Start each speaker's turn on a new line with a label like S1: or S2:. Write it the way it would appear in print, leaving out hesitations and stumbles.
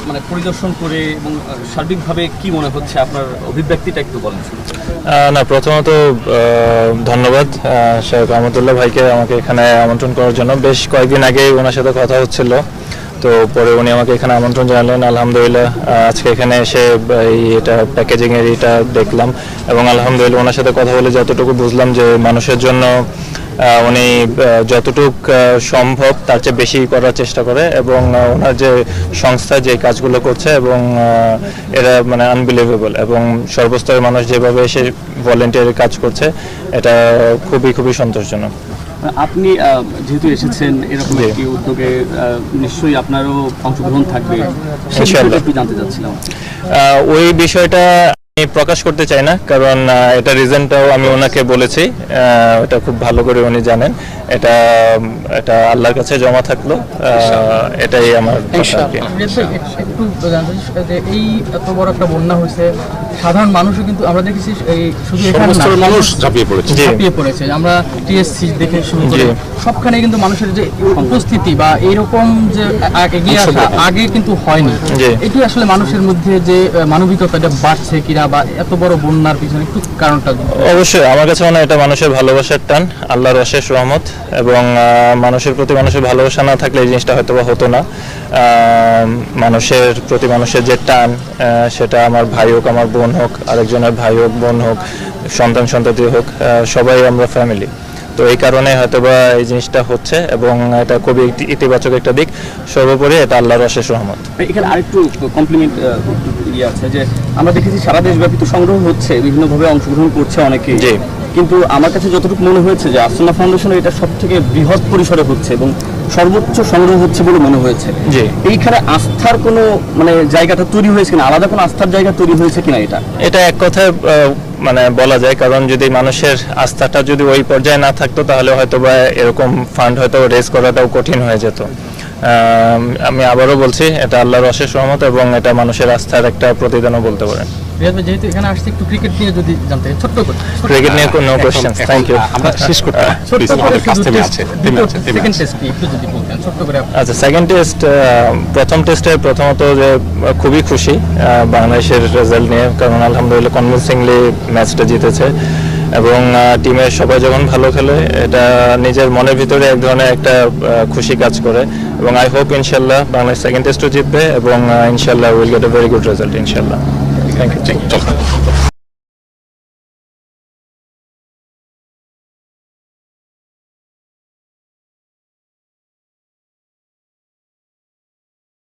S1: মানে পরিদর্শন করে এবং সার্বিকভাবে কি মনে হচ্ছে আপনার অভিব্যক্তিটা একটু বলেন।
S2: না, প্রথমত ধন্যবাদ শেখ আহমদুল্লাহ ভাইকে আমাকে এখানে আমন্ত্রণ করার জন্য। বেশ কয়েকদিন আগেই ওনার সাথে কথা হচ্ছিল, তো পরে উনি আমাকে এখানে আমন্ত্রণ জানালেন। আলহামদুলিল্লাহ আজকে এখানে এসে এটা প্যাকেজিংয়ের এটা দেখলাম এবং আলহামদুলিল্লাহ ওনার সাথে কথা বলে যতটুকু বুঝলাম যে মানুষের জন্য উনি যতটুক সম্ভব তার চেয়ে বেশি করার চেষ্টা করে এবং ওনার যে সংস্থা যে কাজগুলো করছে এবং এরা মানে আনবিলিভেবল এবং সর্বস্তরের মানুষ যেভাবে এসে ভলেন্টিয়ারের কাজ করছে এটা খুবই সন্তোষজনক।
S1: আপনি যেহেতু এসেছেন এরকম একটি উদ্যোগে নিশ্চয়ই আপনারও অংশগ্রহণ থাকবে,
S2: ইনশাআল্লাহ
S1: একটু জানতে চাচ্ছিলাম।
S2: ওই বিষয়টা আমি প্রকাশ করতে চাই না, কারণ এটা রিজনটাও আমি ওনাকে বলেছি, এটা খুব ভালো করে উনি জানেন। এটা আল্লাহর কাছে জমা থাকলো, এটাই আমার
S3: একটু জানতে। এই এত বড় একটা বন্যা হয়েছে, সাধারণ মানুষও কিন্তু আমরা দেখেছি শুধু এখানে
S4: মানুষ ঝাঁপিয়ে
S3: পড়েছে। আমরা টিএসসি দেখে শুরু করে সবখানে কিন্তু মানুষের যে উপস্থিতি বা এইরকম যে এগিয়ে আসা আগে কিন্তু হয়নি। এটি আসলে মানুষের মধ্যে যে মানবিকতাটা বাড়ছে কিনা বা এত বড় বন্যার পিছনে একটু কারণটা?
S2: অবশ্যই আমার কাছে মনে হয় এটা মানুষের ভালোবাসার টান, আল্লাহর অশেষ রহমত এবং মানুষের প্রতি মানুষের ভালোবাসা না থাকলে এই জিনিসটা হয়তো বা হতো না। মানুষের প্রতি মানুষের যে টান, সেটা আমার ভাই হোক, আমার বোন হোক, আরেকজনের ভাই হোক, বোন হোক, সন্তান-সন্ততি হোক, সবাই আমরা ফ্যামিলি। তো এই কারণে হয়তোবা এই জিনিসটা হচ্ছে এবং এটা খুবই ইতিবাচক একটা দিক। সর্বোপরি এটা আল্লাহর অশেষ রহমত।
S1: এখানে আরেকটু কমপ্লিমেন্ট আছে যে আমরা দেখেছি সারা দেশব্যাপী তো সংগ্রহ হচ্ছে, বিভিন্নভাবে অংশগ্রহণ করছে অনেকেই, কিন্তু আমার কাছে যতটুকু মনে হয়েছে যে আসন্না ফাউন্ডেশনের এটা সব থেকে বৃহৎ পরিসরে হচ্ছে এবং সর্বোচ্চ সংগ্রহ হচ্ছে বলে মনে হয়েছে। এইখানে আস্থার কোনো মানে জায়গাটা তৈরি হয়েছে কিনা, আলাদা কোনো আস্থার জায়গা তৈরি হয়েছে কিনা?
S2: এটা এক কথায় মানে বলা যায়, কারণ যদি মানুষের আস্থাটা যদি ওই পর্যায়ে না থাকতো তাহলে হয়তো বা এরকম ফান্ড হয়তো রেজ করাটাও কঠিন হয়ে যেত। আমি আবারও বলছি এটা আল্লাহর অশেষ রহমত এবং এটা মানুষের আস্থার একটা প্রতিদানও বলতে পারেন।
S3: যেহেতু এখানে আসছে একটু ক্রিকেট নিয়ে যদি জানতে, ছোট্ট করে।
S2: ক্রিকেট নিয়ে কোনো কোশ্চেন? Thank you.
S4: আমরা শেষ করতে
S2: আচ্ছা, সেকেন্ড টেস্ট, প্রথম টেস্টে প্রথমত যে খুবই খুশি বাংলাদেশের রেজাল্ট নিয়ে, কারণ আলহামদুলিল্লাহ কনভিনসিংলি ম্যাচটা জিতেছে এবং টিমের সবাই যখন ভালো খেলে এটা নিজের মনের ভিতরে এক ধরনের একটা খুশি কাজ করে এবং আই হোপ ইনশাল্লাহ বাংলাদেশ সেকেন্ড টেস্টও জিতবে এবং ইনশাল্লাহ will get a very good result ইনশাল্লাহ। Thank you.